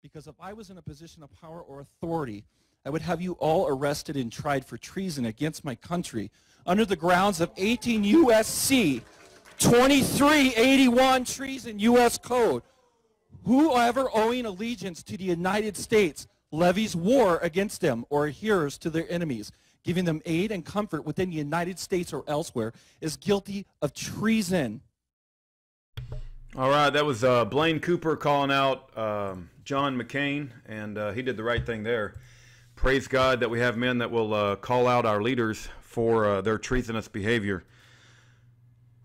because if I was in a position of power or authority, I would have you all arrested and tried for treason against my country under the grounds of 18 U.S.C. 2381 treason U.S. Code. Whoever owing allegiance to the United States levies war against them or adheres to their enemies, giving them aid and comfort within the United States or elsewhere, is guilty of treason. All right, that was Blaine Cooper calling out John McCain, and he did the right thing there. Praise God that we have men that will call out our leaders for their treasonous behavior.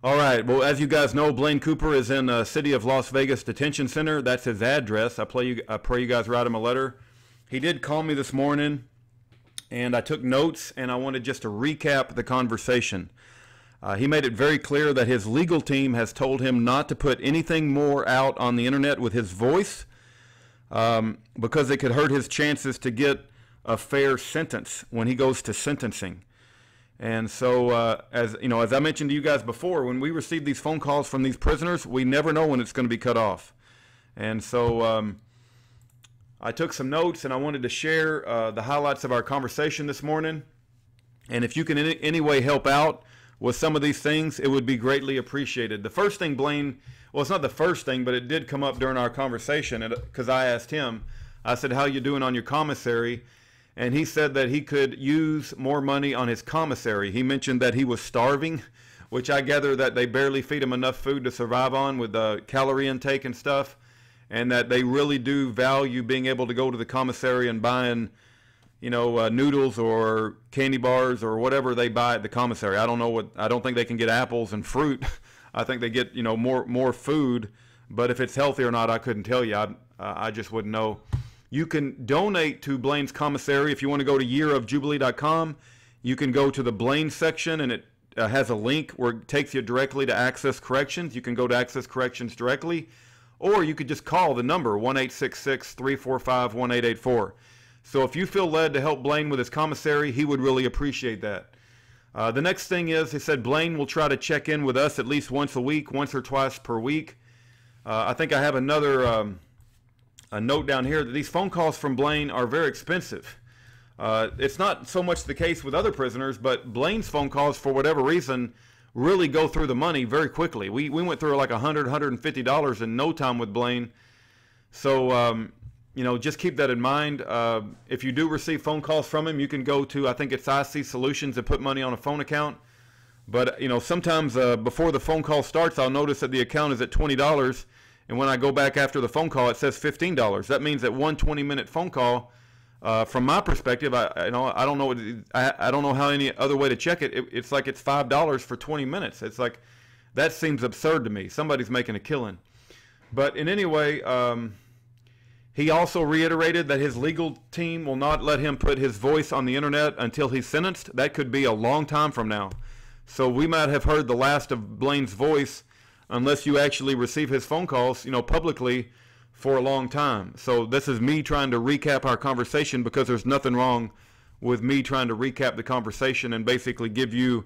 All right, well, as you guys know, Blaine Cooper is in the city of Las Vegas Detention Center. That's his address. I pray you guys write him a letter. He did call me this morning, and I took notes, and I wanted just to recap the conversation. He made it very clear that his legal team has told him not to put anything more out on the internet with his voice because it could hurt his chances to get a fair sentence when he goes to sentencing. And so, as you know, as I mentioned to you guys before, when we receive these phone calls from these prisoners, we never know when it's going to be cut off. And so I took some notes, and I wanted to share the highlights of our conversation this morning. And if you can in any way help out with some of these things, it would be greatly appreciated. The first thing Blaine, well, it's not the first thing, but it did come up during our conversation, because I asked him, I said, how you doing on your commissary? And he said that he could use more money on his commissary. He mentioned that he was starving, which I gather that they barely feed him enough food to survive on with the calorie intake and stuff, and that they really do value being able to go to the commissary and buying, you know, noodles or candy bars or whatever they buy at the commissary. I don't think they can get apples and fruit. I think they get, you know, more food, but if it's healthy or not, I couldn't tell you. I just wouldn't know. You can donate to Blaine's commissary if you want to go to yearofjubilee.com. You can go to the Blaine section, and it has a link where it takes you directly to Access Corrections. You can go to Access Corrections directly, or you could just call the number 1-866-345-1884. So if you feel led to help Blaine with his commissary, he would really appreciate that. The next thing is, he said Blaine will try to check in with us at least once a week, once or twice per week. I think I have another a note down here that these phone calls from Blaine are very expensive. It's not so much the case with other prisoners, but Blaine's phone calls, for whatever reason, really go through the money very quickly. We went through like $100, $150 in no time with Blaine. So, you know, just keep that in mind. If you do receive phone calls from him, you can go to, I think it's IC Solutions, and put money on a phone account. But, you know, sometimes before the phone call starts, I'll notice that the account is at $20. And when I go back after the phone call, it says $15. That means that one 20-minute phone call, from my perspective, I don't know how any other way to check it. It's like it's $5 for 20 minutes. It's like, that seems absurd to me. Somebody's making a killing. But in any way, he also reiterated that his legal team will not let him put his voice on the internet until he's sentenced. That could be a long time from now. So we might have heard the last of Blaine's voice unless you actually receive his phone calls, you know, publicly for a long time. So this is me trying to recap our conversation, because there's nothing wrong with me trying to recap the conversation and basically give you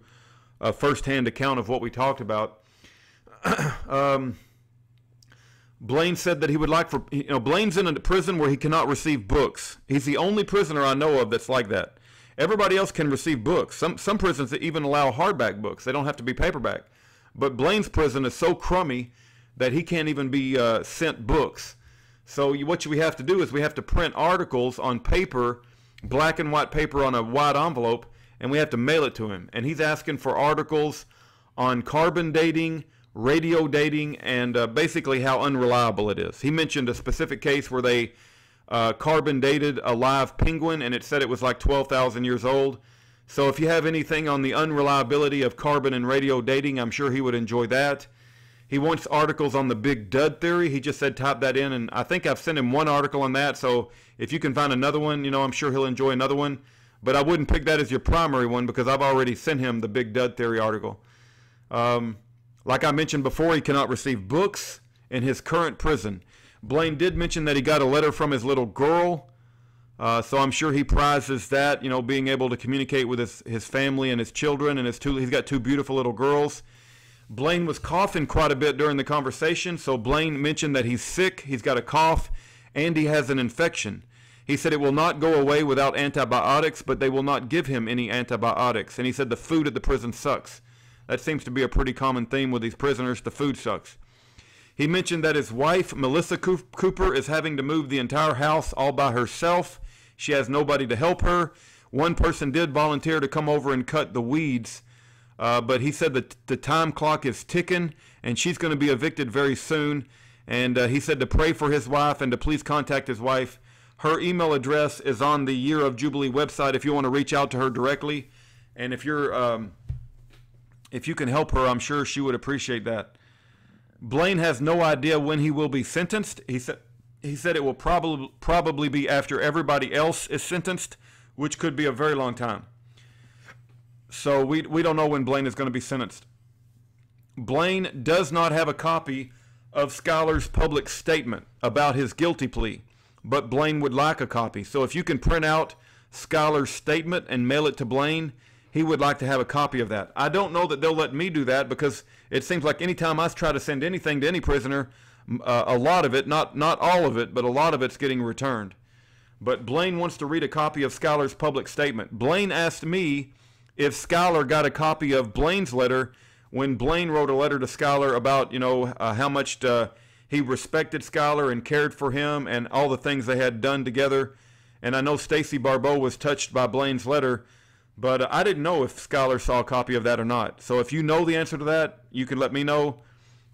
a first-hand account of what we talked about. Blaine said that he would like for, you know, Blaine's in a prison where he cannot receive books. He's the only prisoner I know of that's like that. Everybody else can receive books. Some prisons that even allow hardback books. They don't have to be paperback. But Blaine's prison is so crummy that he can't even be sent books. So what we have to do is we have to print articles on paper, black and white paper on a white envelope, and we have to mail it to him. And he's asking for articles on carbon dating, radio dating, and basically how unreliable it is. He mentioned a specific case where they carbon dated a live penguin, and it said it was like 12,000 years old. So if you have anything on the unreliability of carbon and radio dating, I'm sure he would enjoy that. He wants articles on the big dud theory. He just said type that in, and I think I've sent him one article on that. So if you can find another one, you know, I'm sure he'll enjoy another one. But I wouldn't pick that as your primary one, because I've already sent him the big dud theory article. Like I mentioned before, he cannot receive books in his current prison. Blaine did mention that he got a letter from his little girl. So I'm sure he prizes that, you know, being able to communicate with his family and his children, and he's got two beautiful little girls. Blaine was coughing quite a bit during the conversation, so Blaine mentioned that he's sick, he's got a cough, and he has an infection. He said it will not go away without antibiotics, but they will not give him any antibiotics. And he said the food at the prison sucks. That seems to be a pretty common theme with these prisoners. The food sucks. He mentioned that his wife, Melissa Cooper, is having to move the entire house all by herself. She has nobody to help her. One person did volunteer to come over and cut the weeds, but he said that the time clock is ticking, and she's going to be evicted very soon. And he said to pray for his wife and to please contact his wife. Her email address is on the Year of Jubilee website if you want to reach out to her directly. And if you can help her, I'm sure she would appreciate that. Blaine has no idea when he will be sentenced. He said it will probably be after everybody else is sentenced, which could be a very long time. So we don't know when Blaine is going to be sentenced. Blaine does not have a copy of Schuyler's public statement about his guilty plea, but Blaine would like a copy. So if you can print out Schuyler's statement and mail it to Blaine, he would like to have a copy of that. I don't know that they'll let me do that, because it seems like anytime I try to send anything to any prisoner, a lot of it, not all of it, but a lot of it's getting returned. But Blaine wants to read a copy of Schuyler's public statement. Blaine asked me if Schuyler got a copy of Blaine's letter when Blaine wrote a letter to Schuyler about, how much he respected Schuyler and cared for him and all the things they had done together. And I know Stacy Barbeau was touched by Blaine's letter, but I didn't know if Schuyler saw a copy of that or not. So if you know the answer to that, you can let me know.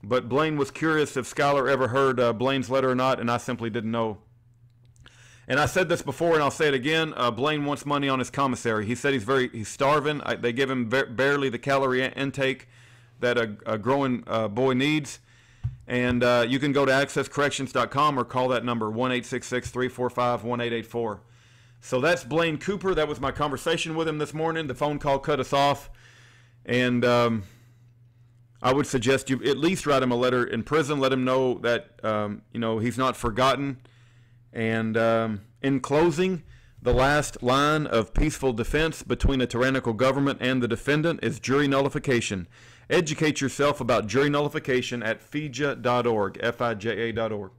But Blaine was curious if Schuyler ever heard Blaine's letter or not, and I simply didn't know. And I said this before, and I'll say it again. Blaine wants money on his commissary. He said he's starving. They give him barely the calorie intake that a growing boy needs. And you can go to accesscorrections.com or call that number, 1-866-345-1884. So that's Blaine Cooper. That was my conversation with him this morning. The phone call cut us off. And I would suggest you at least write him a letter in prison. Let him know that, he's not forgotten. And in closing, the last line of peaceful defense between a tyrannical government and the defendant is jury nullification. Educate yourself about jury nullification at fija.org, Fija.org.